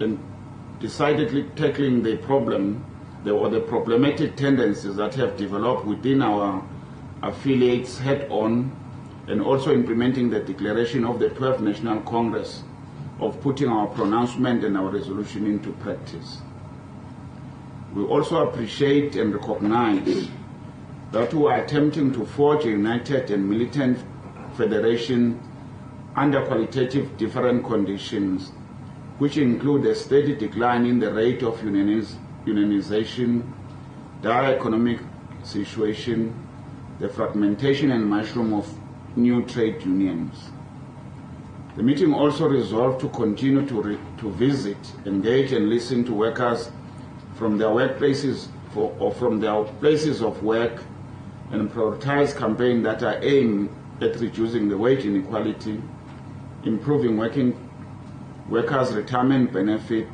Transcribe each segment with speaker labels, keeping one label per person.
Speaker 1: and decidedly tackling the problem or the problematic tendencies that have developed within our affiliates head-on, and also implementing the declaration of the 12th National Congress of putting our pronouncement and our resolution into practice. We also appreciate and recognize that we are attempting to forge a united and militant federation under qualitative different conditions, which include a steady decline in the rate of unionization, dire economic situation, the fragmentation and mushroom of new trade unions. The meeting also resolved to continue to visit, engage and listen to workers from their workplaces or from their places of work, and prioritize campaigns that are aimed at reducing the wage inequality, improving workers' retirement benefit,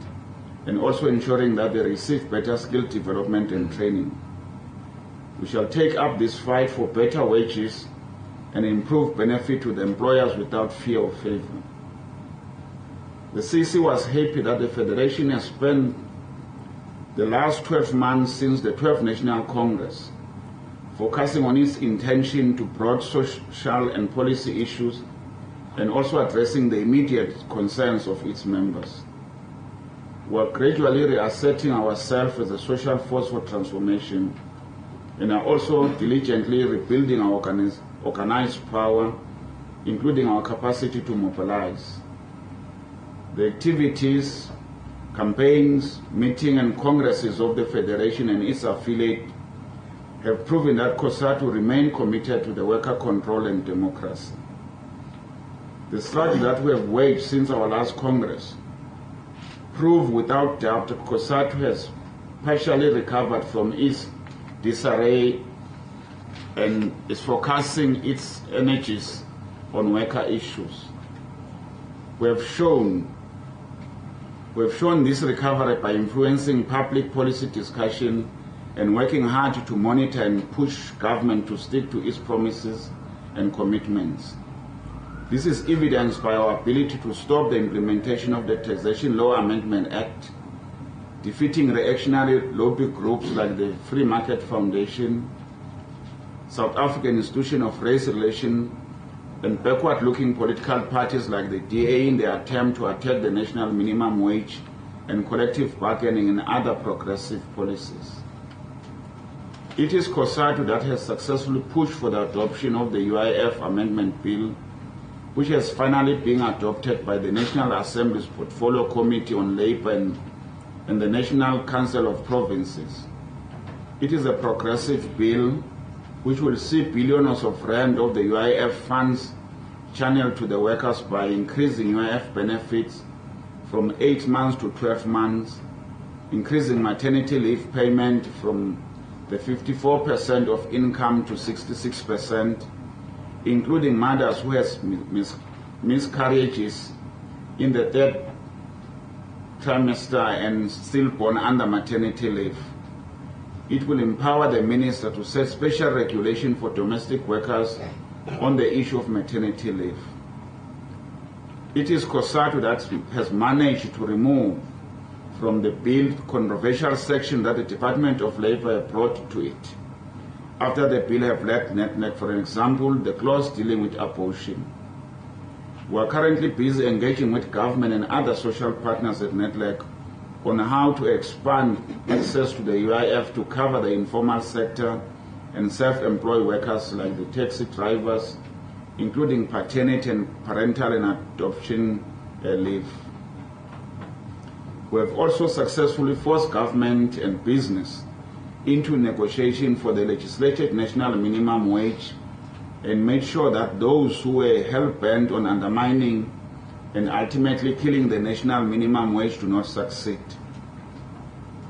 Speaker 1: and also ensuring that they receive better skill development and training. We shall take up this fight for better wages and improve benefit to the employers without fear or favor. The CEC was happy that the Federation has spent the last 12 months since the 12th National Congress focusing on its intention to broad social and policy issues and also addressing the immediate concerns of its members. We are gradually reasserting ourselves as a social force for transformation and are also diligently rebuilding our organized power, including our capacity to mobilize. The activities, campaigns, meetings and congresses of the Federation and its affiliate have proven that COSATU remain committed to the worker control and democracy. The struggle that we have waged since our last Congress prove without doubt that COSATU has partially recovered from its disarray and is focusing its energies on worker issues. We have shown this recovery by influencing public policy discussion and working hard to monitor and push government to stick to its promises and commitments. This is evidenced by our ability to stop the implementation of the Taxation Law Amendment Act, defeating reactionary lobby groups like the Free Market Foundation, South African Institution of Race Relations, and backward-looking political parties like the DA in their attempt to attack the national minimum wage and collective bargaining and other progressive policies. It is COSATU that has successfully pushed for the adoption of the UIF Amendment Bill, which has finally been adopted by the National Assembly's Portfolio Committee on Labour and the National Council of Provinces. It is a progressive bill which will see billions of rand of the UIF funds channeled to the workers by increasing UIF benefits from 8 months to 12 months, increasing maternity leave payment from the 54% of income to 66%, including mothers who has miscarriages in the 3rd trimester and stillborn under maternity leave. It will empower the minister to set special regulation for domestic workers on the issue of maternity leave. It is COSATU that has managed to remove from the bill controversial section that the Department of Labour brought to it after the bill have left NETLAC, for example, the clause dealing with abortion. We are currently busy engaging with government and other social partners at NETLAC on how to expand access to the UIF to cover the informal sector and self-employed workers like the taxi drivers, including paternity and parental and adoption leave. We have also successfully forced government and business into negotiation for the legislated national minimum wage and made sure that those who were hell-bent on undermining and ultimately killing the national minimum wage do not succeed.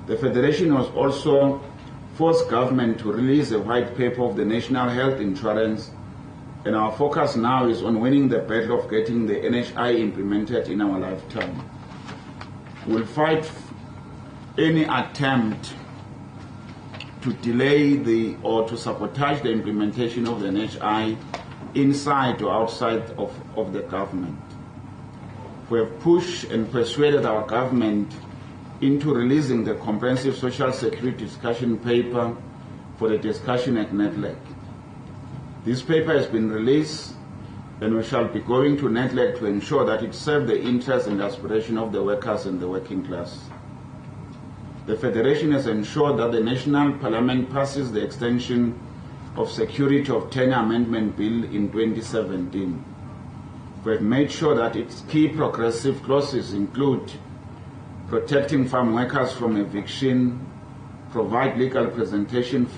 Speaker 1: The Federation was also forced government to release a white paper of the national health insurance, and our focus now is on winning the battle of getting the NHI implemented in our lifetime. We'll fight any attempt to delay or to sabotage the implementation of the NHI inside or outside of the government. We have pushed and persuaded our government into releasing the comprehensive social security discussion paper for the discussion at NETLAC. This paper has been released, and we shall be going to NETLAC to ensure that it serves the interests and aspirations of the workers and the working class. The Federation has ensured that the National Parliament passes the extension of Security of Tenure Amendment Bill in 2017. We have made sure that its key progressive clauses include protecting farm workers from eviction, provide legal representation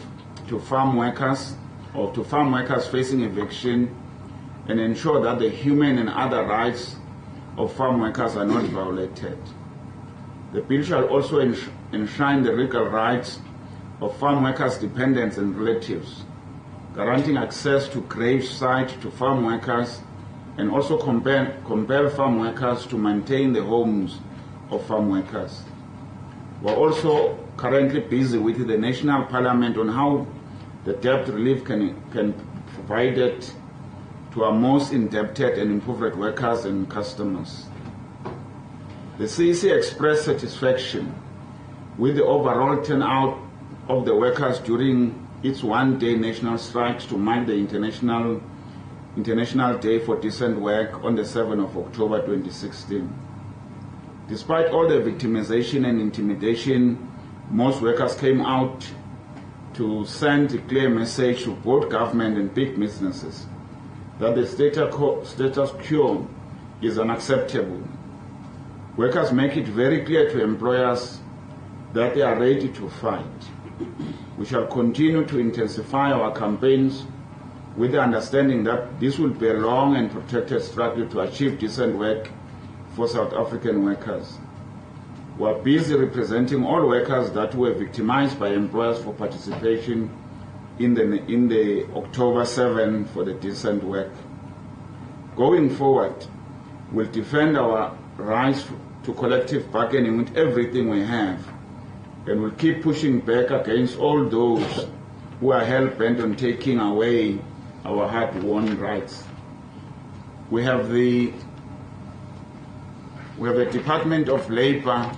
Speaker 1: to farm workers or to farm workers facing eviction, and ensure that the human and other rights of farm workers are not violated. The bill shall also enshrine the legal rights of farm workers' dependents and relatives, granting access to grave site to farm workers, and also compel farm workers to maintain the homes of farm workers. We're also currently busy with the National Parliament on how the debt relief can be provided to our most indebted and impoverished workers and customers. The CEC expressed satisfaction with the overall turnout of the workers during its one-day national strikes to mark the International Day for Decent Work on the 7th of October 2016. Despite all the victimization and intimidation, most workers came out to send a clear message to both government and big businesses that the status quo is unacceptable. Workers make it very clear to employers that they are ready to fight. We shall continue to intensify our campaigns with the understanding that this will be a long and protracted struggle to achieve decent work for South African workers. We are busy representing all workers that were victimized by employers for participation in the October 7 for the decent work. Going forward, we'll defend our rights to collective bargaining with everything we have, and we'll keep pushing back against all those who are hell-bent on taking away our hard-won rights. We have the Department of Labor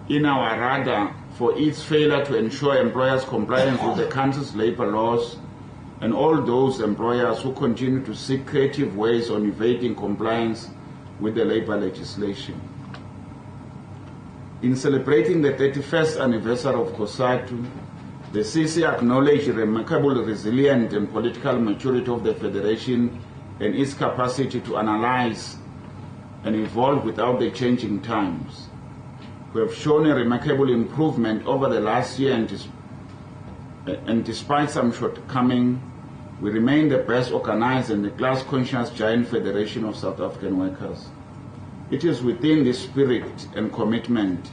Speaker 1: in our radar for its failure to ensure employers' compliance with the country's labor laws, and all those employers who continue to seek creative ways on evading compliance with the labor legislation. In celebrating the 31st anniversary of COSATU, the CEC acknowledged the remarkable resilience and political maturity of the Federation and its capacity to analyze and evolve without the changing times. We have shown a remarkable improvement over the last year, and despite some shortcomings, we remain the best organized and the class-conscious giant federation of South African workers. It is within this spirit and commitment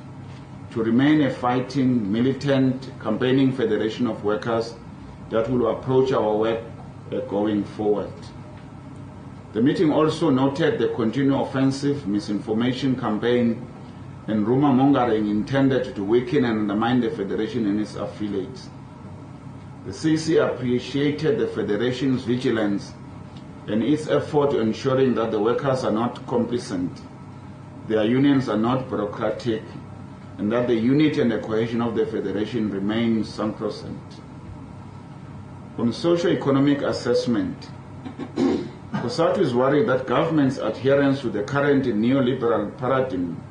Speaker 1: to remain a fighting, militant, campaigning federation of workers that will approach our work going forward. The meeting also noted the continued offensive misinformation campaign and rumor mongering intended to weaken and undermine the Federation and its affiliates. The CEC appreciated the Federation's vigilance and its effort in ensuring that the workers are not complacent, their unions are not bureaucratic, and that the unity and the cohesion of the Federation remains sacrosanct. On socio-economic assessment, COSATU is worried that government's adherence to the current neoliberal paradigm,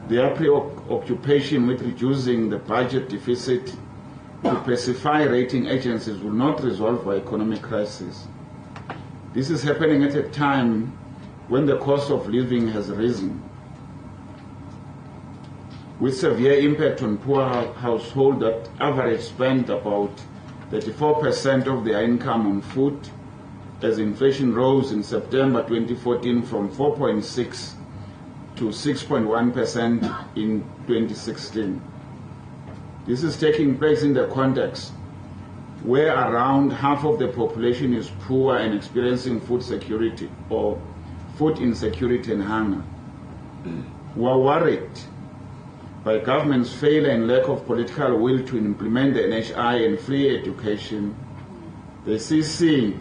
Speaker 1: their preoccupation with reducing the budget deficit to pacify rating agencies will not resolve our economic crisis. This is happening at a time when the cost of living has risen, with severe impact on poor households that average spend about 34% of their income on food, as inflation rose in September 2014 from 4.6 to 6.1% in 2016. This is taking place in the context where around half of the population is poor and experiencing food security or food insecurity and hunger. We are worried by government's failure and lack of political will to implement the NHI and free education. The CEC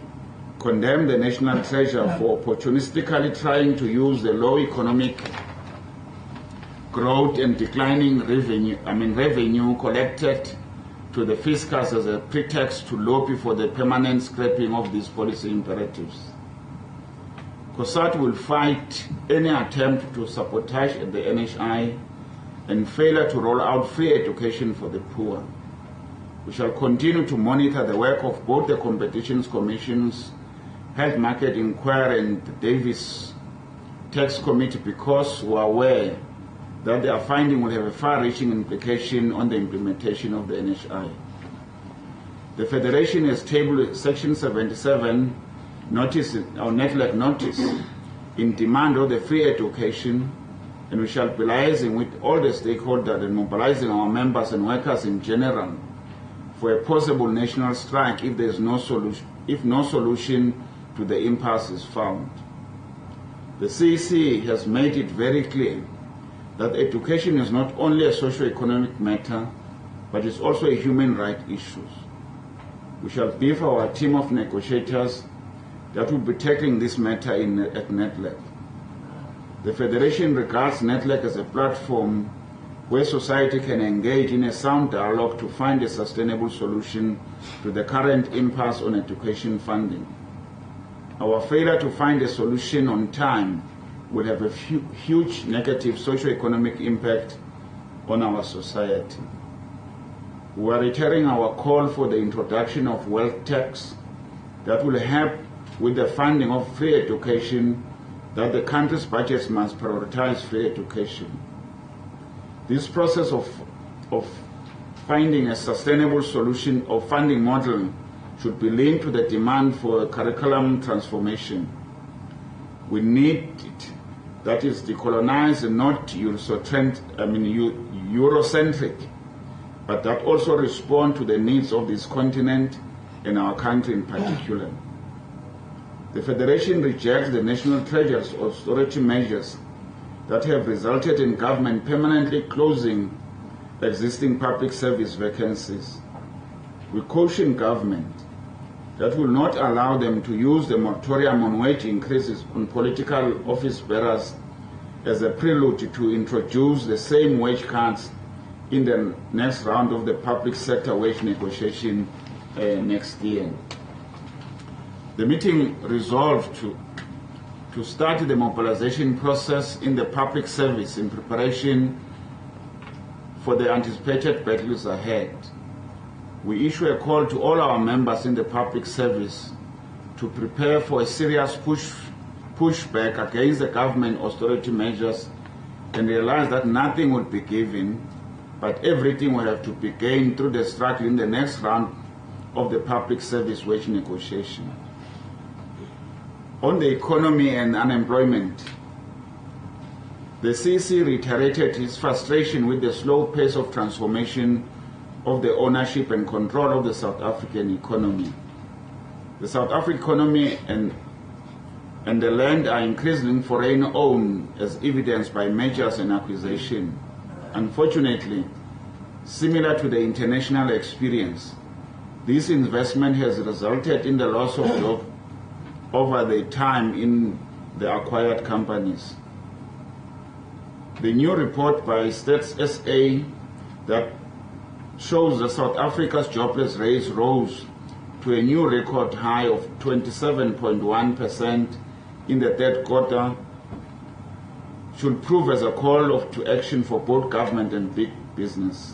Speaker 1: condemn the National Treasury for opportunistically trying to use the low economic growth and declining revenue collected to the fiscus as a pretext to lobby for the permanent scrapping of these policy imperatives. COSATU will fight any attempt to sabotage the NHI and failure to roll out free education for the poor. We shall continue to monitor the work of both the Competitions Commission's Health Market Inquiry and the Davis Tax Committee, because we are aware that their finding will have a far-reaching implication on the implementation of the NHI. The Federation has tabled Section 77 notice, or NETLAC notice, in demand of the free education, and we shall be liaising with all the stakeholders and mobilizing our members and workers in general for a possible national strike if there is no solution to the impasse is found. The CEC has made it very clear that education is not only a socio-economic matter, but is also a human rights issue. We shall brief our team of negotiators that will be tackling this matter at NETLAC. The Federation regards NETLAC as a platform where society can engage in a sound dialogue to find a sustainable solution to the current impasse on education funding. Our failure to find a solution on time will have a huge negative socio-economic impact on our society. We are reiterating our call for the introduction of wealth tax that will help with the funding of free education, that the country's budgets must prioritize free education. This process of finding a sustainable solution or funding model should be linked to the demand for a curriculum transformation. We need it that is decolonized and not Eurocentric, but that also respond to the needs of this continent and our country in particular. The Federation rejects the National Treasury's austerity measures that have resulted in government permanently closing existing public service vacancies. We caution government that will not allow them to use the moratorium on wage increases on political office bearers as a prelude to introduce the same wage cuts in the next round of the public sector wage negotiation next year. The meeting resolved to start the mobilization process in the public service in preparation for the anticipated battles ahead. We issue a call to all our members in the public service to prepare for a serious pushback against the government austerity measures and realize that nothing will be given, but everything will have to be gained through the struggle in the next round of the public service wage negotiation. On the economy and unemployment, the CEC reiterated its frustration with the slow pace of transformation of the ownership and control of the South African economy. The South African economy and the land are increasingly foreign-owned, as evidenced by mergers and acquisition. Unfortunately, similar to the international experience, this investment has resulted in the loss of jobs over the time in the acquired companies. The new report by Stats SA that shows that South Africa's jobless rate rose to a new record high of 27.1% in the third quarter should prove as a call to action for both government and big business.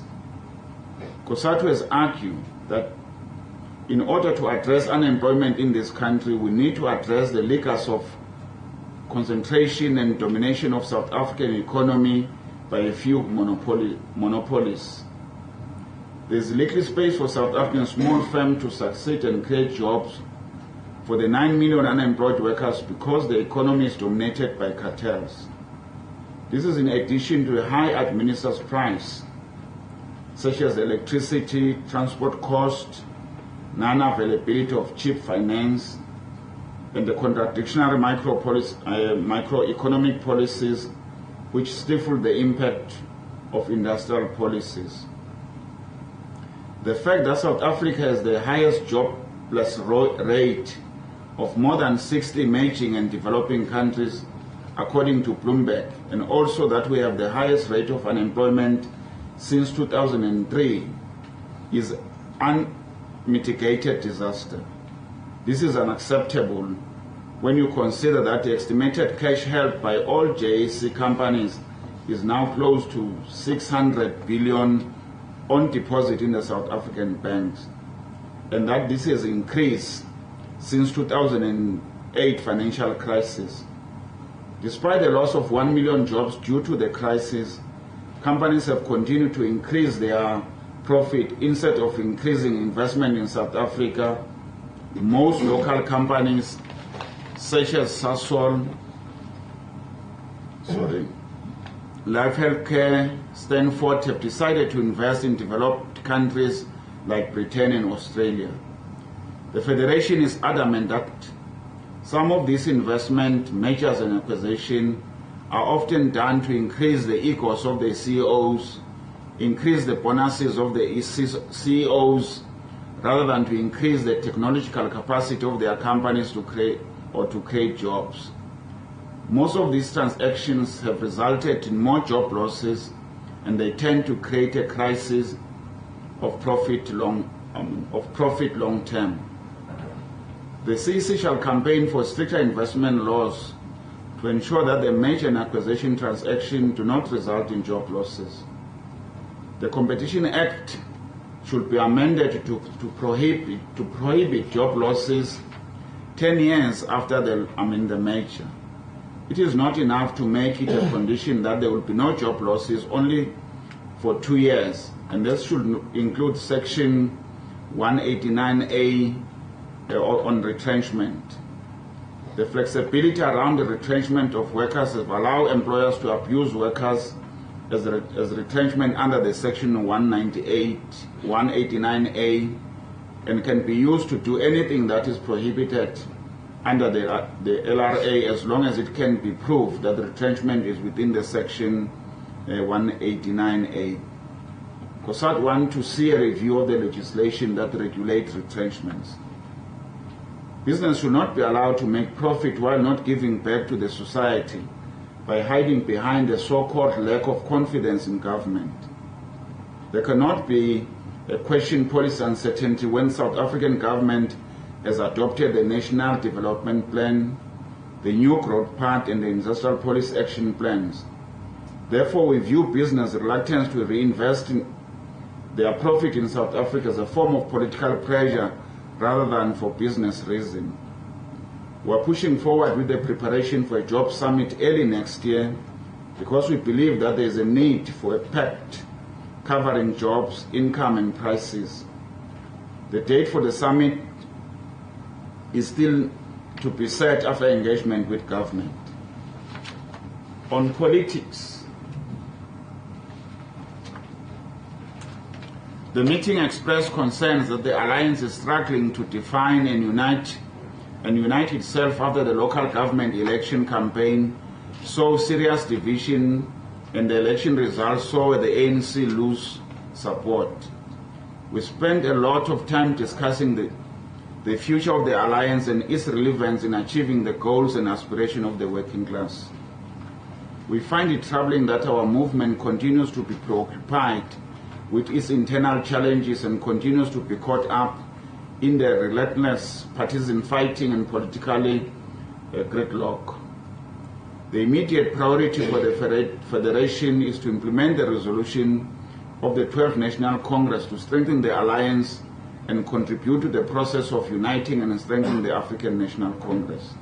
Speaker 1: COSATU has argued that in order to address unemployment in this country, we need to address the legacy of concentration and domination of South African economy by a few monopolies. There is little space for South African small firms to succeed and create jobs for the 9 million unemployed workers because the economy is dominated by cartels. This is in addition to a high administrative price, such as electricity, transport cost, non-availability of cheap finance, and the contradictory microeconomic policies which stifle the impact of industrial policies. The fact that South Africa has the highest jobless rate of more than 60 emerging and developing countries, according to Bloomberg, and also that we have the highest rate of unemployment since 2003, is unmitigated disaster. This is unacceptable when you consider that the estimated cash held by all JSE companies is now close to 600 billion on deposit in the South African banks, and that this has increased since 2008 financial crisis. Despite the loss of 1 million jobs due to the crisis, companies have continued to increase their profit instead of increasing investment in South Africa. Most local companies, such as Sasol, Life Healthcare, Stanford, have decided to invest in developed countries like Britain and Australia. The Federation is adamant that some of these investment measures and acquisition are often done to increase the egos of the CEOs, increase the bonuses of the CEOs, rather than to increase the technological capacity of their companies to create jobs. Most of these transactions have resulted in more job losses, and they tend to create a crisis of profit long term. The CEC shall campaign for stricter investment laws to ensure that the merger and acquisition transactions do not result in job losses. The Competition Act should be amended to prohibit job losses 10 years after the merger. It is not enough to make it a condition that there will be no job losses only for 2 years, and this should include Section 189A on retrenchment. The flexibility around the retrenchment of workers has allowed employers to abuse workers as retrenchment under the Section 189A, and can be used to do anything that is prohibited under the LRA, as long as it can be proved that the retrenchment is within the Section 189A. COSATU wants to see a review of the legislation that regulates retrenchments. Business should not be allowed to make profit while not giving back to the society by hiding behind the so-called lack of confidence in government. There cannot be a question policy uncertainty when South African government has adopted the National Development Plan, the New Growth Pact, and the Industrial Policy Action Plans. Therefore, we view business reluctance to reinvest in their profit in South Africa as a form of political pressure rather than for business reason. We are pushing forward with the preparation for a job summit early next year because we believe that there is a need for a pact covering jobs, income, and prices. The date for the summit is still to be set after engagement with government. On politics, the meeting expressed concerns that the alliance is struggling to define and unite itself after the local government election campaign saw serious division and the election results saw the ANC lose support. We spent a lot of time discussing the future of the alliance and its relevance in achieving the goals and aspirations of the working class. We find it troubling that our movement continues to be preoccupied with its internal challenges and continues to be caught up in the relentless partisan fighting and politically gridlock. The immediate priority for the Federation is to implement the resolution of the 12th National Congress to strengthen the alliance and contribute to the process of uniting and strengthening the African National Congress.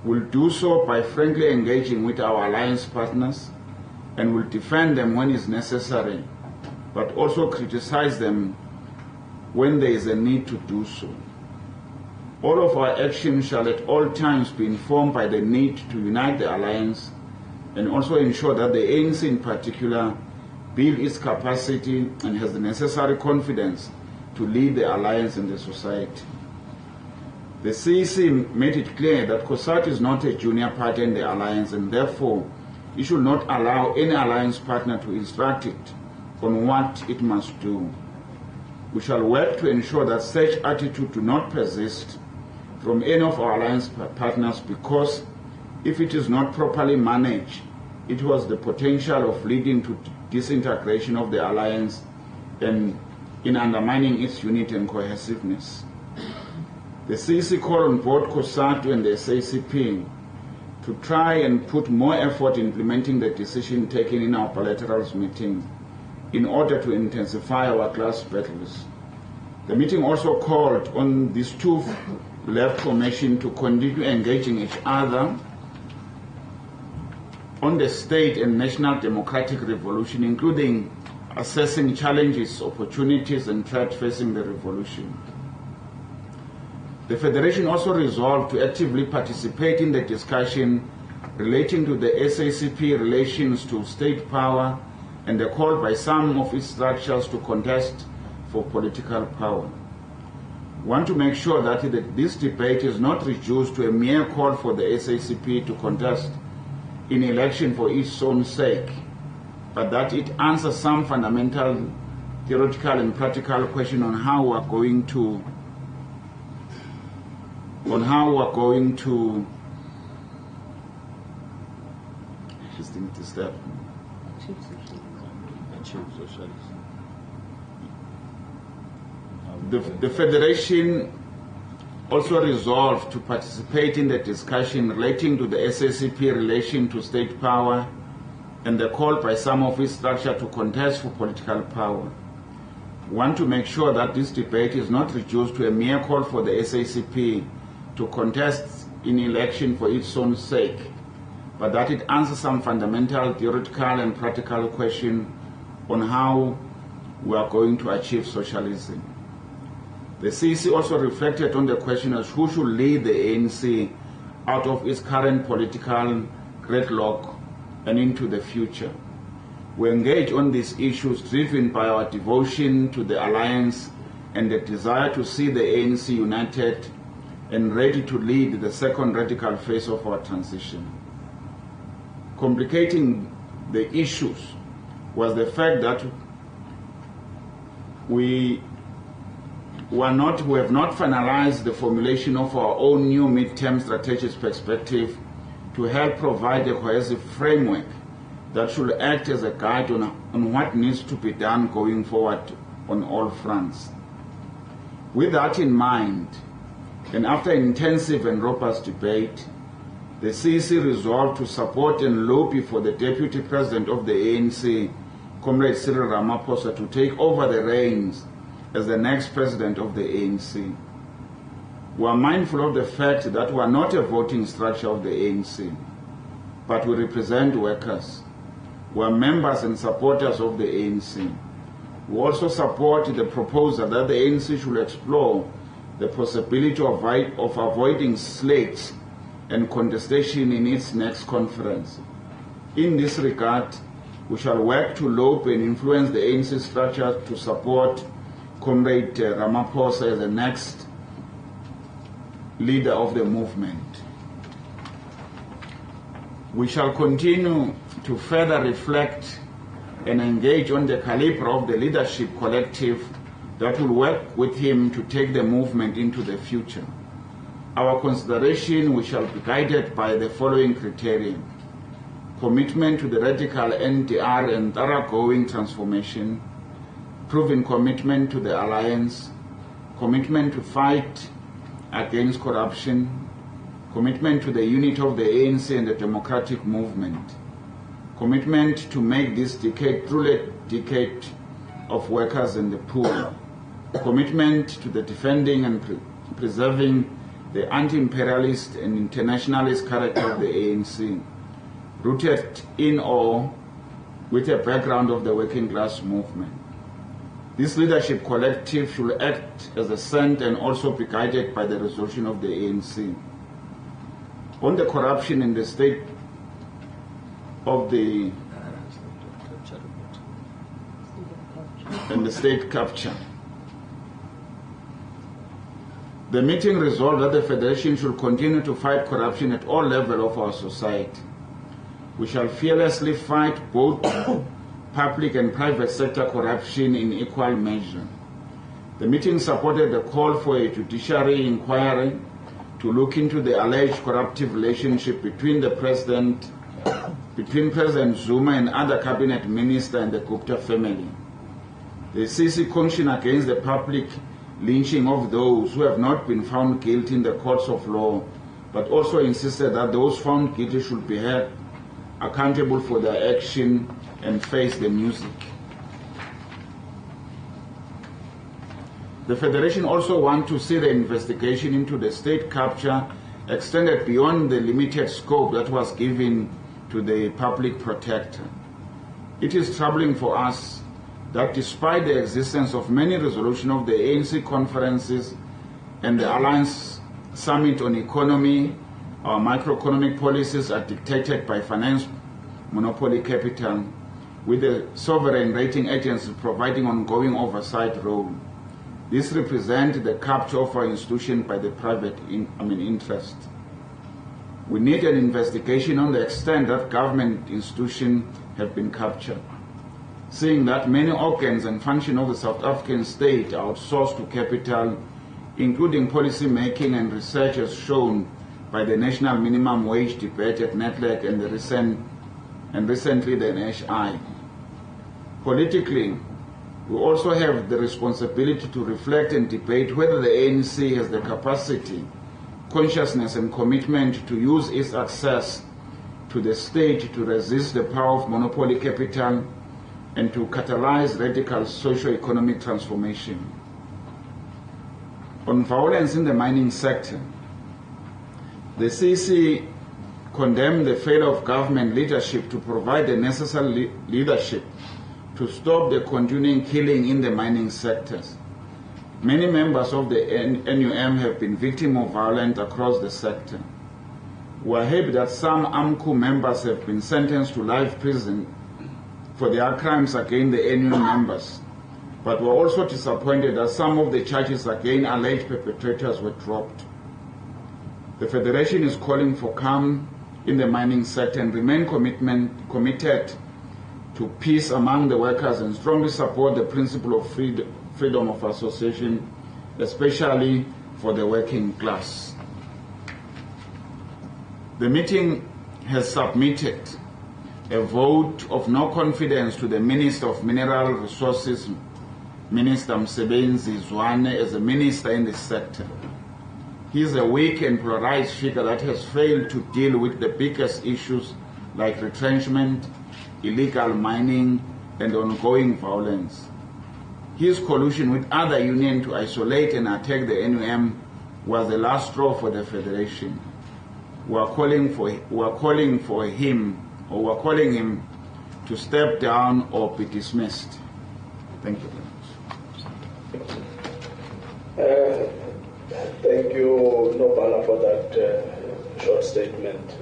Speaker 1: We'll do so by frankly engaging with our alliance partners, and will defend them when it's necessary, but also criticize them when there is a need to do so. All of our actions shall at all times be informed by the need to unite the alliance and also ensure that the ANC in particular build its capacity and has the necessary confidence to lead the alliance and the society. The CEC made it clear that COSATU is not a junior partner in the alliance, and therefore it should not allow any alliance partner to instruct it on what it must do. We shall work to ensure that such attitude do not persist from any of our alliance partners, because if it is not properly managed, it has the potential of leading to disintegration of the alliance and in undermining its unity and cohesiveness. The CEC call on both COSATU and the SACP to try and put more effort in implementing the decision taken in our bilaterals meeting in order to intensify our class battles. The meeting also called on these two left formation to continue engaging each other on the state and national democratic revolution, including assessing challenges, opportunities, and threats facing the revolution. The Federation also resolved to actively participate in the discussion relating to the SACP relations to state power and the call by some of its structures to contest for political power. We want to make sure that this debate is not reduced to a mere call for the SACP to contest in election for its own sake, but that it answers some fundamental theoretical and practical question on how we are going to The Federation also resolved to participate in the discussion relating to the SACP relation to state power and the call by some of its structure to contest for political power. We want to make sure that this debate is not reduced to a mere call for the SACP to contest in election for its own sake, but that it answers some fundamental theoretical and practical question on how we are going to achieve socialism. The CEC also reflected on the question as who should lead the ANC out of its current political gridlock and into the future. We engage on these issues driven by our devotion to the alliance and the desire to see the ANC united and ready to lead the second radical phase of our transition. Complicating the issues was the fact that we have not finalized the formulation of our own new midterm strategic perspective to help provide a cohesive framework that should act as a guide on what needs to be done going forward on all fronts. With that in mind, and after intensive and robust debate, the CEC resolved to support and lobby for the Deputy President of the ANC, Comrade Cyril Ramaphosa, to take over the reins as the next President of the ANC. We are mindful of the fact that we are not a voting structure of the ANC, but we represent workers. We are members and supporters of the ANC. We also support the proposal that the ANC should explore the possibility of avoiding slates and contestation in its next conference. In this regard, we shall work to lobby and influence the ANC structure to support Comrade Ramaphosa as the next leader of the movement. We shall continue to further reflect and engage on the caliber of the leadership collective that will work with him to take the movement into the future. Our consideration, we shall be guided by the following criteria: commitment to the radical NDR and thoroughgoing transformation, proven commitment to the alliance, commitment to fight against corruption, commitment to the unity of the ANC and the democratic movement, commitment to make this decade truly a decade of workers and the poor, commitment to the defending and preserving the anti-imperialist and internationalist character of the ANC, rooted in or with a background of the working class movement. This leadership collective should act as a center and also be guided by the resolution of the ANC. On the corruption in the state of the state capture, the meeting resolved that the Federation should continue to fight corruption at all levels of our society. We shall fearlessly fight both public and private sector corruption in equal measure. The meeting supported the call for a judiciary inquiry to look into the alleged corruptive relationship between President Zuma and other cabinet ministers and the Gupta family. The CEC cautioned against the public lynching of those who have not been found guilty in the courts of law, but also insisted that those found guilty should be held accountable for their action and face the music. The Federation also wants to see the investigation into the state capture extended beyond the limited scope that was given to the public protector. It is troubling for us that despite the existence of many resolutions of the ANC conferences and the Alliance Summit on Economy, our microeconomic policies are dictated by finance monopoly capital, with the sovereign rating agency providing ongoing oversight role. This represents the capture of our institution by the private interest. We need an investigation on the extent that government institutions have been captured, seeing that many organs and functions of the South African state are outsourced to capital, including policy making and research as shown by the national minimum wage debate at NETLAC and recently the NHI. Politically, we also have the responsibility to reflect and debate whether the ANC has the capacity, consciousness and commitment to use its access to the state to resist the power of monopoly capital and to catalyze radical socio-economic transformation. On violence in the mining sector, the CEC condemned the failure of government leadership to provide the necessary leadership to stop the continuing killing in the mining sectors. Many members of the NUM have been victims of violence across the sector. We are happy that some AMCU members have been sentenced to life prison for their crimes against the NUM members, but we are also disappointed that some of the charges against alleged perpetrators were dropped. The Federation is calling for calm in the mining sector and remain committed to peace among the workers and strongly support the principle of freedom of association, especially for the working class. The meeting has submitted a vote of no confidence to the Minister of Mineral Resources, Minister Msebenzi Zwane, as a minister in this sector. He is a weak and polarized figure that has failed to deal with the biggest issues like retrenchment, illegal mining, and ongoing violence. His collusion with other unions to isolate and attack the NUM was the last straw for the Federation. We are calling him to step down or be dismissed. Thank you very much.
Speaker 2: Thank you, Nopala, for that short statement.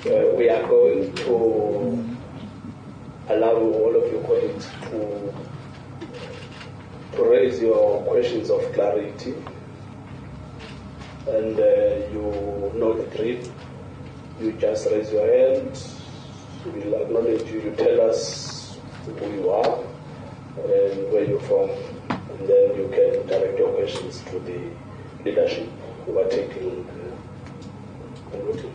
Speaker 2: We are going to allow all of your colleagues to raise your questions of clarity. And you know the drill. You just raise your hand, we'll acknowledge you, you tell us who you are and where you're from, and then you can direct your questions to the leadership who are taking the meeting.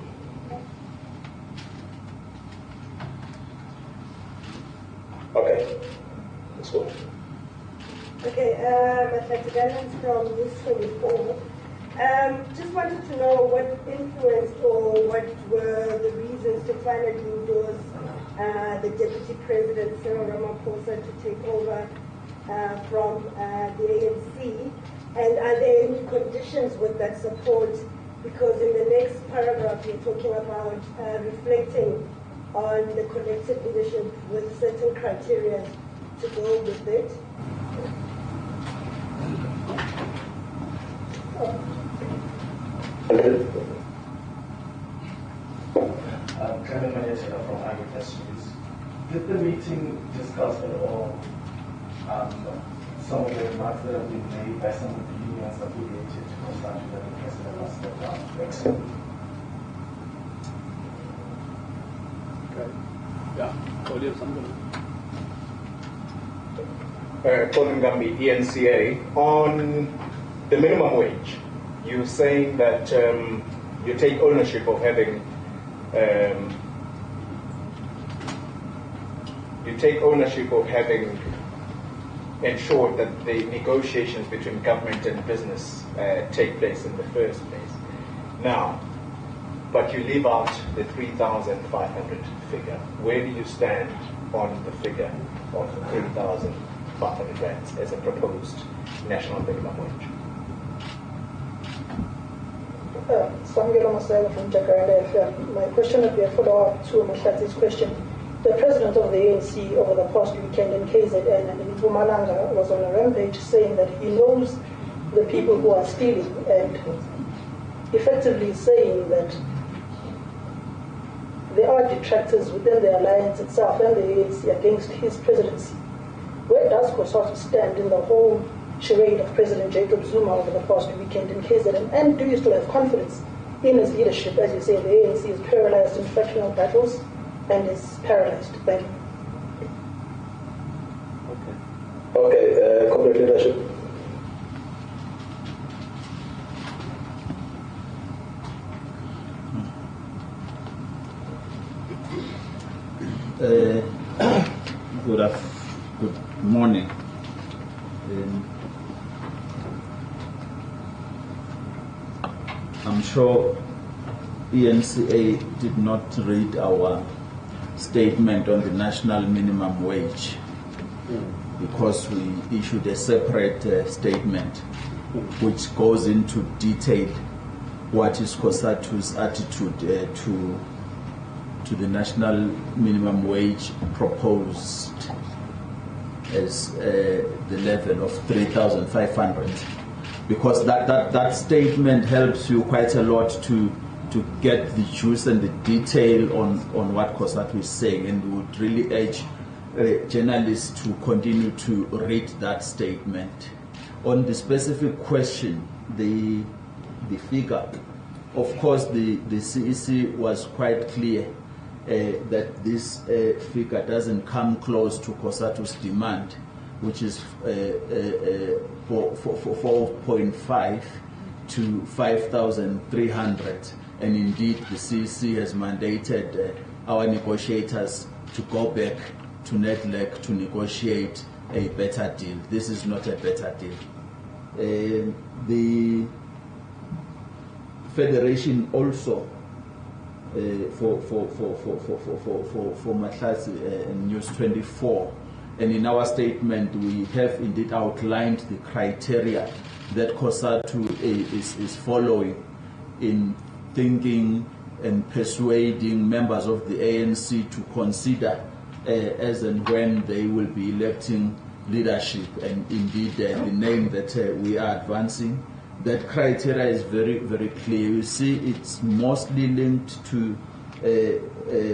Speaker 2: Okay, let's go.
Speaker 3: Okay, Matlatiganans from News 24. Just wanted to know what influenced or what were the reasons to finally endorse the Deputy President Cyril Ramaphosa to take over from the ANC, and are there any conditions with that support? Because in the next paragraph you're talking about reflecting on the collective leadership with certain criteria to go with it.
Speaker 4: Kevin Manesina from Agriculture News. Did the meeting discuss at all some of the remarks that have been made by some of the unions affiliated to COSATU that the president must step down to exit?
Speaker 5: Okay. Yeah.
Speaker 2: Colin Gambi, ENCA, on the minimum wage.
Speaker 6: you're saying that you take ownership of having ensured that the negotiations between government and business take place in the first place. Now, but you leave out the 3,500 figure. Where do you stand on the figure of 3,500 rands as a proposed national minimum wage?
Speaker 7: Samgelo Masela from Jacaranda FM. My question would be a follow-up to Mahlati's question. The president of the ANC over the past weekend in KZN and in Mpumalanga was on a rampage saying that he knows the people who are stealing and effectively saying that there are detractors within the alliance itself and the ANC against his presidency. Where does COSATU stand in the whole charade of President Jacob Zuma over the past weekend in KZN? And do you still have confidence in his leadership? As you say, the ANC is paralyzed in factional battles and is paralyzed. Thank you.
Speaker 2: Okay, corporate leadership.
Speaker 1: Good morning. I'm sure ENCA did not read our statement on the national minimum wage because we issued a separate statement which goes into detail what is COSATU's attitude to the national minimum wage proposed as the level of 3,500, because that statement helps you quite a lot to get the juice and the detail on what COSATU is saying, and we would really urge journalists to continue to read that statement. On the specific question, the figure, of course the CEC was quite clear that this figure doesn't come close to COSATU's demand, which is 4.5 to 5,300. And indeed, the CEC has mandated our negotiators to go back to NEDLEC to negotiate a better deal. This is not a better deal. The Federation also, for Mahlati News 24, and in our statement we have indeed outlined the criteria that COSATU is following in thinking and persuading members of the ANC to consider as and when they will be electing leadership, and indeed the name that we are advancing. That criteria is very, very clear. You see, it's mostly linked to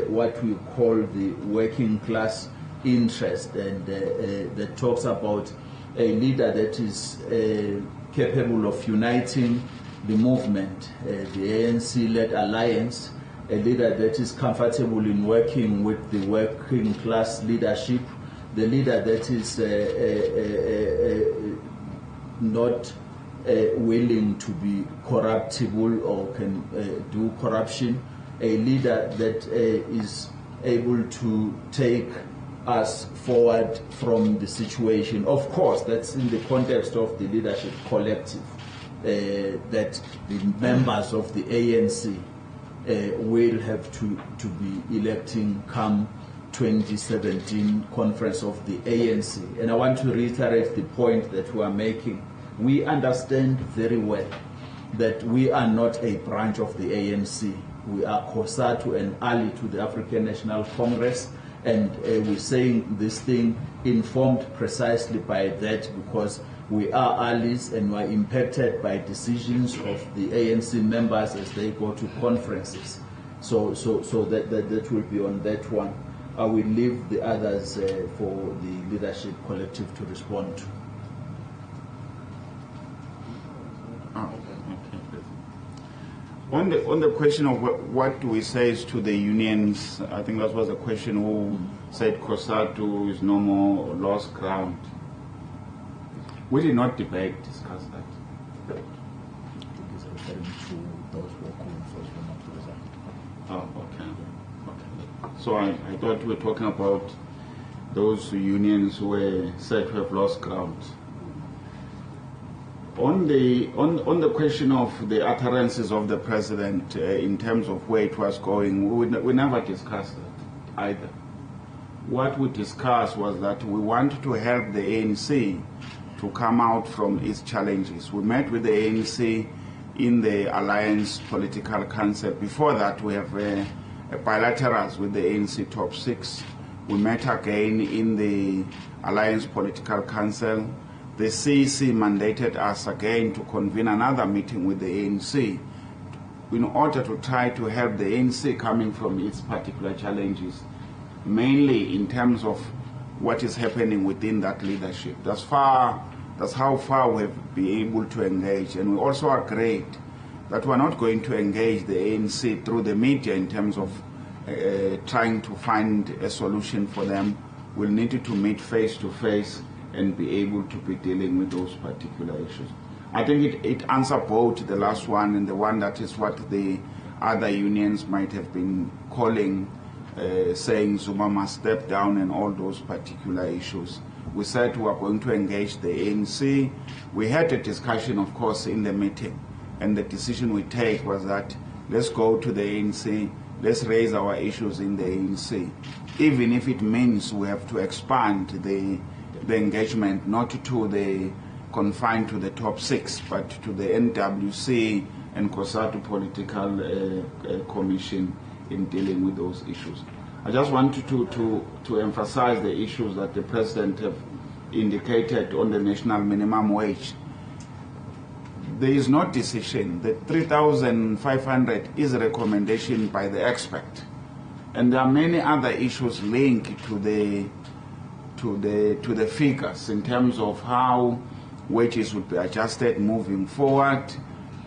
Speaker 1: what we call the working class interest, and that talks about a leader that is capable of uniting the movement, the ANC-led alliance, a leader that is comfortable in working with the working class leadership, the leader that is not willing to be corruptible or can do corruption, a leader that is able to take us forward from the situation. Of course, that's in the context of the leadership collective, that the members of the ANC will have to be electing come 2017 conference of the ANC. And I want to reiterate the point that we are making. We understand very well that we are not a branch of the ANC. We are COSATU and ally to the African National Congress, and we're saying this thing informed precisely by that because we are allies and we are impacted by decisions of the ANC members as they go to conferences. So that will be on that one. I will leave the others for the leadership collective to respond to. On the question of what do we say to the unions, I think that was a question who said COSATU is no more lost ground. We did not discuss that.
Speaker 5: referring to those who are calling for Zuma to resign.
Speaker 1: Oh, okay. So I thought we were talking about those unions who were said to have lost ground. On the question of the utterances of the president in terms of where it was going, we never discussed that either. What we discussed was that we want to help the ANC to come out from its challenges. We met with the ANC in the Alliance Political Council. Before that, we have bilaterals with the ANC top 6. We met again in the Alliance Political Council. The CEC mandated us again to convene another meeting with the ANC in order to try to help the ANC coming from its particular challenges, mainly in terms of what is happening within that leadership. That's how far we've been able to engage. And we also agreed that we're not going to engage the ANC through the media in terms of trying to find a solution for them. We'll need to meet face to face and be able to be dealing with those particular issues. I think it answers both the last one and the one that is what the other unions might have been calling, saying Zuma must step down and all those particular issues. We said we are going to engage the ANC. We had a discussion, of course, in the meeting, and the decision we take was that let's go to the ANC, let's raise our issues in the ANC, even if it means we have to expand the engagement, not to the confined to the top 6, but to the NWC and COSATU Political Commission in dealing with those issues. I just wanted to emphasize the issues that the President have indicated on the national minimum wage. There is no decision. The 3,500 is a recommendation by the expert. And there are many other issues linked to the figures in terms of how wages would be adjusted moving forward.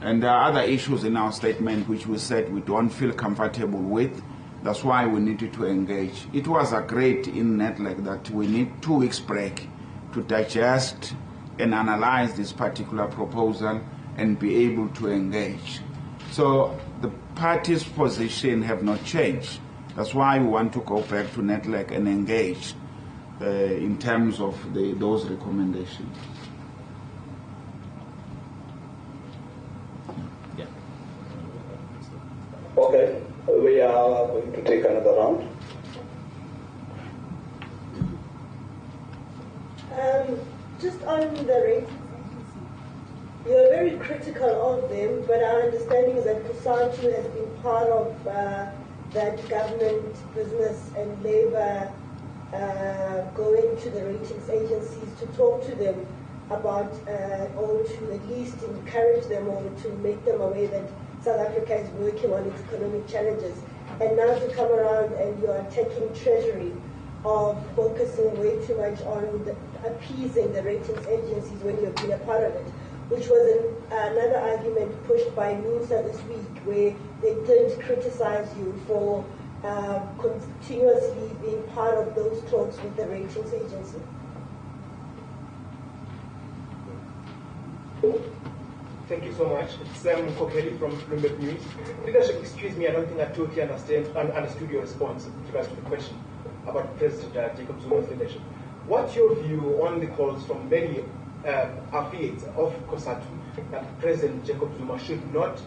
Speaker 1: And there are other issues in our statement which we said we don't feel comfortable with. That's why we needed to engage. It was agreed in NETLEC that we need 2 weeks break to digest and analyze this particular proposal and be able to engage. So the parties' position have not changed. That's why we want to go back to NETLEC and engage in terms of those recommendations.
Speaker 5: Yeah.
Speaker 2: Okay, we are going to take another round.
Speaker 3: Just on the ratings agency, you're very critical of them, but our understanding is that COSATU has been part of that government, business and labor going to the ratings agencies to talk to them about, or to at least encourage them or to make them aware that South Africa is working on its economic challenges. And now to come around and you are taking treasury of focusing way too much on appeasing the ratings agencies when you've been a part of it, which was another argument pushed by NUSA this week, where they did criticize you for continuously being part of those talks with the ratings agency.
Speaker 6: Thank you so much. It's Sam Kokeli from Bloomberg News. Leadership, excuse me, I don't think I totally understood your response with regards to the question about President Jacob Zuma's leadership. What's your view on the calls from many affiliates of COSATU that President Jacob Zuma should not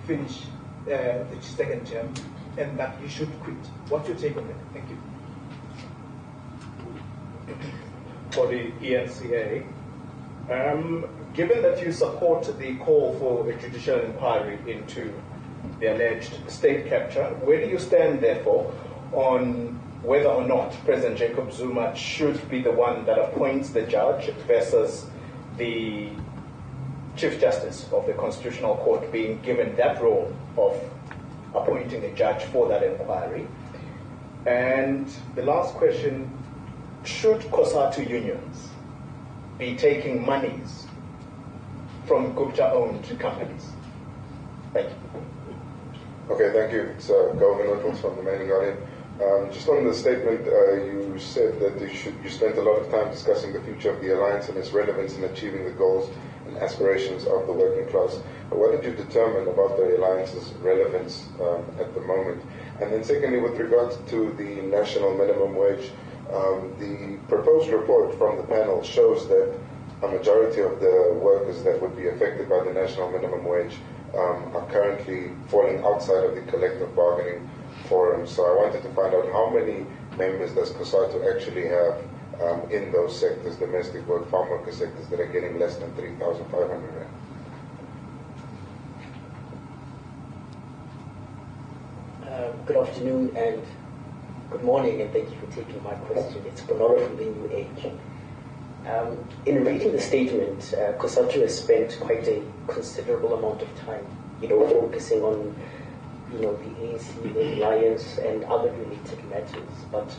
Speaker 6: finish the second term and that he should quit? What's your take on that? Thank you.
Speaker 8: For the ENCA, given that you support the call for a judicial inquiry into the alleged state capture, where do you stand, therefore, on whether or not President Jacob Zuma should be the one that appoints the judge versus the Chief Justice of the Constitutional Court being given that role of appointing a judge for that inquiry? And the last question, should COSATU unions be taking monies from Gupta-owned companies? Thank you.
Speaker 9: Okay, thank you. It's Governor Reynolds from the Main Guardian. Just on the statement, you said that you spent a lot of time discussing the future of the alliance and its relevance in achieving the goals and aspirations of the working class. What did you determine about the alliance's relevance at the moment? And then secondly, with regards to the national minimum wage, the proposed report from the panel shows that a majority of the workers that would be affected by the national minimum wage are currently falling outside of the collective bargaining forum. So I wanted to find out how many members does COSATU actually have in those sectors, domestic work, farm worker sectors, that are getting less than 3,500 rand.
Speaker 10: Good afternoon and good morning, and thank you for taking my question. It's Bonora from the New Age. In reading the statement, COSATU has spent quite a considerable amount of time, focusing on, the ANC, the alliance, and other related matters. But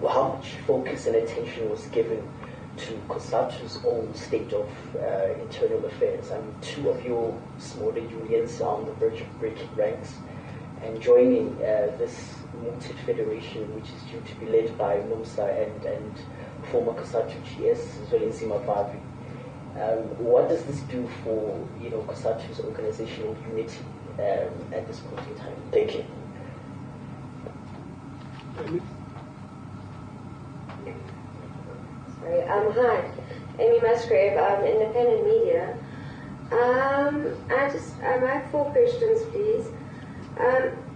Speaker 10: how much focus and attention was given to COSATU's own state of internal affairs? Two of your smaller unions are on the verge of breaking ranks and joining this mooted federation, which is due to be led by NUMSA and former COSATU GS, Zolenzi Mabavi. What does this do for COSATU's organizational unity at this point in time? Thank you.
Speaker 11: Sorry. Hi, Amy Musgrave. Independent Media. I have 4 questions, please.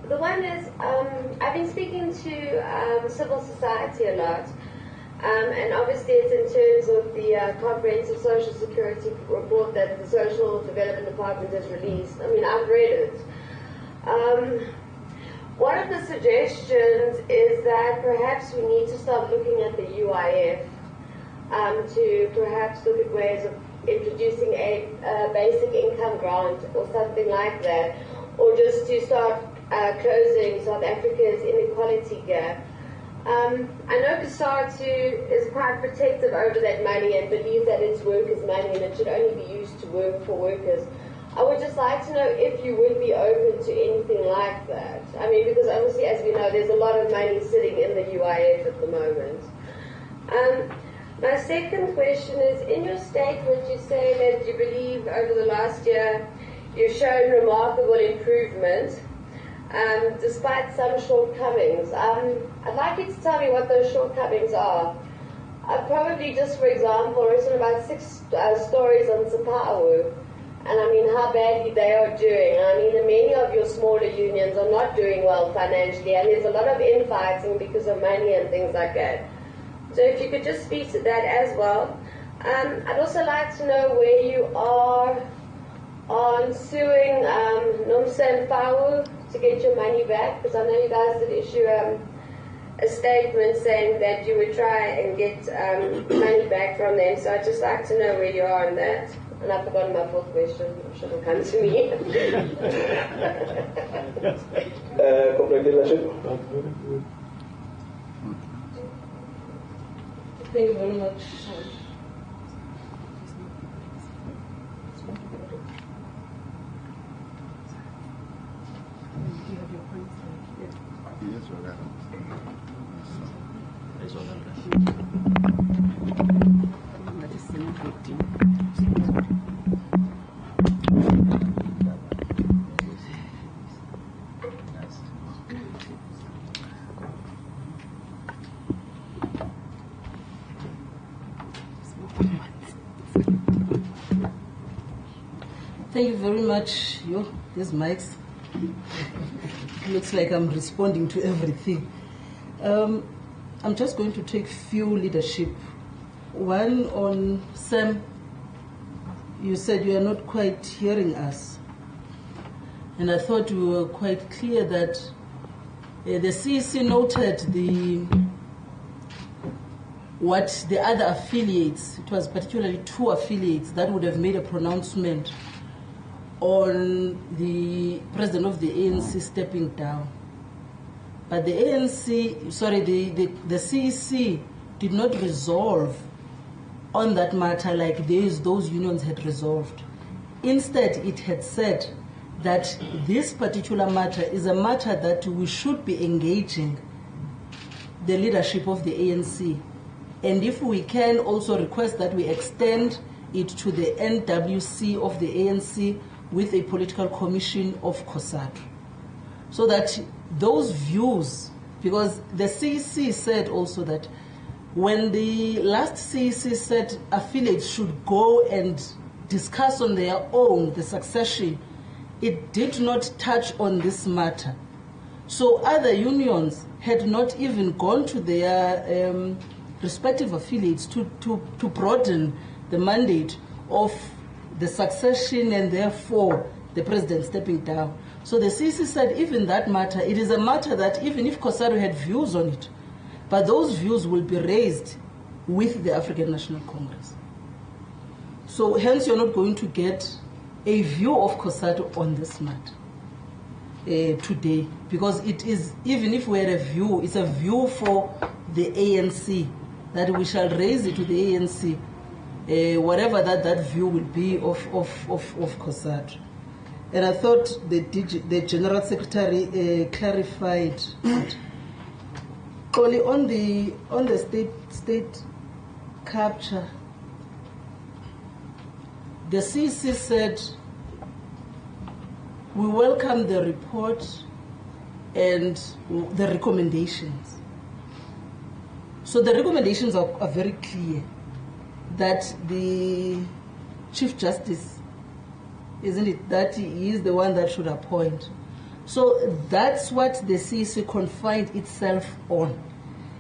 Speaker 11: The one is, I've been speaking to civil society a lot, and obviously it's in terms of the comprehensive social security report that the Social Development Department has released. I've read it. One of the suggestions is that perhaps we need to start looking at the UIF to perhaps look at ways of introducing a basic income grant or something like that, or just to start closing South Africa's inequality gap. I know COSATU is quite protective over that money and believes that it's workers' money and it should only be used to work for workers. I would just like to know if you would be open to anything like that. Because obviously, as we know, there's a lot of money sitting in the UIF at the moment. My second question is, in your statement you say that you believe over the last year you've shown remarkable improvement despite some shortcomings. I'd like you to tell me what those shortcomings are. I've probably just, for example, written about 6 stories on Sapawu, and how badly they are doing. Many of your smaller unions are not doing well financially, and there's a lot of infighting because of money and things like that. So if you could just speak to that as well. I'd also like to know where you are on suing NUMSA and FAWU to get your money back, because I know you guys did issue a statement saying that you would try and get money back from them. So I'd just like to know where you are on that. And I've forgotten my 4th question. It should have come to me.
Speaker 7: Thank you very much. Thank you very much. These mics. Looks like I'm responding to everything. I'm just going to take few leadership. One on Sam. You said you are not quite hearing us. And I thought we were quite clear that the CEC noted what the other affiliates, it was particularly 2 affiliates that would have made a pronouncement on the president of the ANC stepping down. But the the CEC did not resolve on that matter like those unions had resolved. Instead, it had said that this particular matter is a matter that we should be engaging the leadership of the ANC. And if we can also request that we extend
Speaker 12: it to the NWC of the ANC with a political commission of COSATU. So that those views, because the CEC said also that when the last CEC said affiliates should go and discuss on their own the succession, it did not touch on this matter. So other unions had not even gone to their respective affiliates to broaden the mandate of the succession and therefore the president stepping down. So the CEC said even that matter, it is a matter that even if COSATU had views on it, but those views will be raised with the African National Congress. So hence you're not going to get a view of COSATU on this matter today, because it is, even if we had a view, it's a view for the ANC, that we shall raise it to the ANC, whatever that view will be of COSATU. And I thought the General Secretary clarified it. Only on the state capture, the CEC said, we welcome the report and the recommendations. So the recommendations are very clear, that the Chief Justice, isn't it, that he is the one that should appoint. So that's what the CEC confined itself on.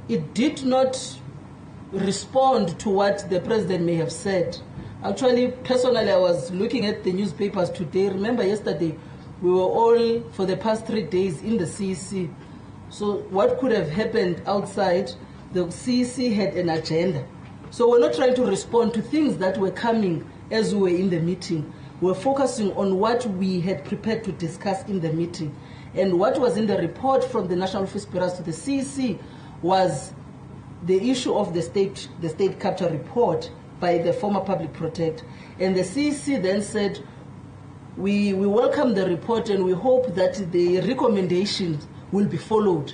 Speaker 12: It did not respond to what the president may have said. Actually, personally, I was looking at the newspapers today. Remember yesterday, we were all, for the past 3 days, in the CEC. So what could have happened outside, the CEC had an agenda. So we're not trying to respond to things that were coming as we were in the meeting. We're focusing on what we had prepared to discuss in the meeting. And what was in the report from the National Office Bearers to the CEC was the issue of the state capture report by the former public protector. And the CEC then said, we welcome the report and we hope that the recommendations will be followed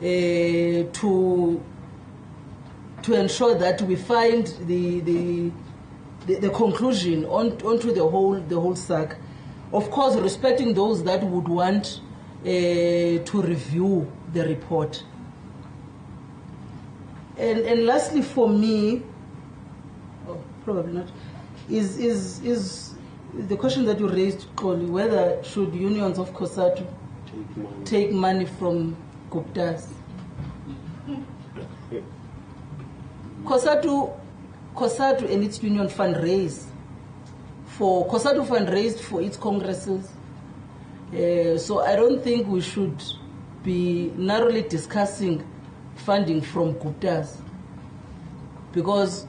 Speaker 12: to ensure that we find the conclusion onto the whole SAC. Of course, respecting those that would want to review the report. And lastly, for me, probably not, is the question that you raised, Koli, whether should unions of COSATU take money from Guptas. COSATU and its union fundraised for its congresses. So I don't think we should be narrowly discussing funding from Guptas, because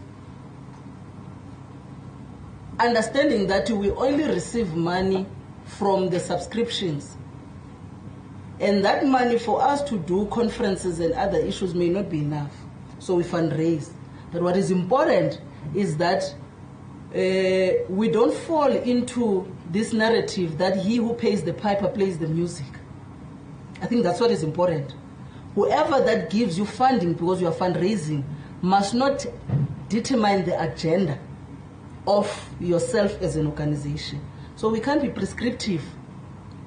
Speaker 12: understanding that we only receive money from the subscriptions, and that money for us to do conferences and other issues may not be enough, so we fundraise. But what is important is that we don't fall into this narrative that he who pays the piper plays the music. I think that's what is important. Whoever that gives you funding because you are fundraising must not determine the agenda of yourself as an organization. So we can't be prescriptive,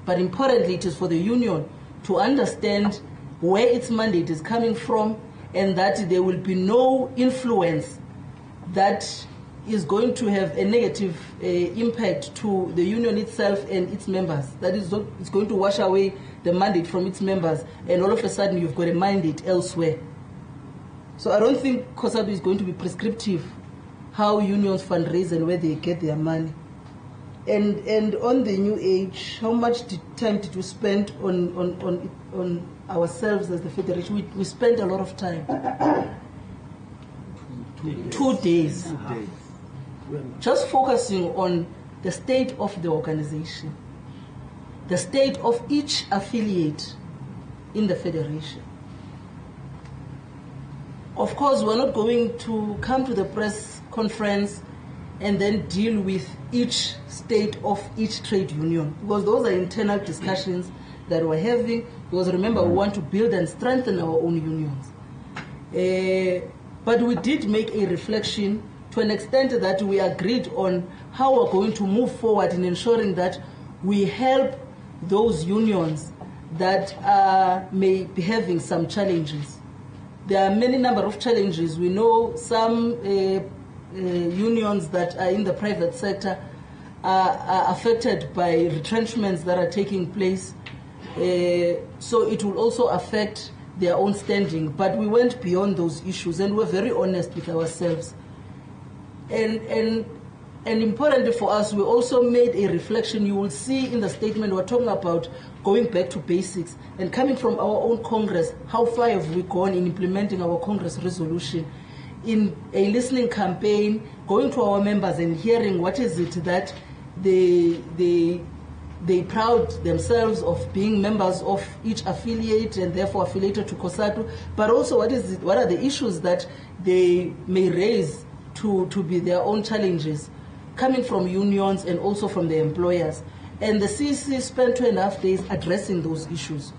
Speaker 12: but importantly it is for the union to understand where its mandate is coming from, and that there will be no influence that is going to have a negative impact to the union itself and its members. That is, it's going to wash away the mandate from its members, and all of a sudden you've got a mandate elsewhere. So I don't think COSATU is going to be prescriptive how unions fundraise and where they get their money. And on the new age, how much time did we spend on ourselves as the federation? We spent a lot of time. 2 days. Just focusing on the state of the organization, the state of each affiliate in the federation. Of course, we're not going to come to the press conference and then deal with each state of each trade union, because those are internal discussions that we're having, because remember, we want to build and strengthen our own unions. But we did make a reflection to an extent that we agreed on how we're going to move forward in ensuring that we help those unions that may be having some challenges. There are many number of challenges. We know some unions that are in the private sector are affected by retrenchments that are taking place. So it will also affect their own standing. But we went beyond those issues and we're very honest with ourselves. And importantly for us, we also made a reflection. You will see in the statement we're talking about going back to basics and coming from our own Congress, how far have we gone in implementing our Congress resolution, in a listening campaign, going to our members and hearing what is it that they proud themselves of being members of each affiliate and therefore affiliated to COSATU, but also what are the issues that they may raise to be their own challenges, coming from unions and also from the employers. And the CEC spent 2.5 days addressing those issues.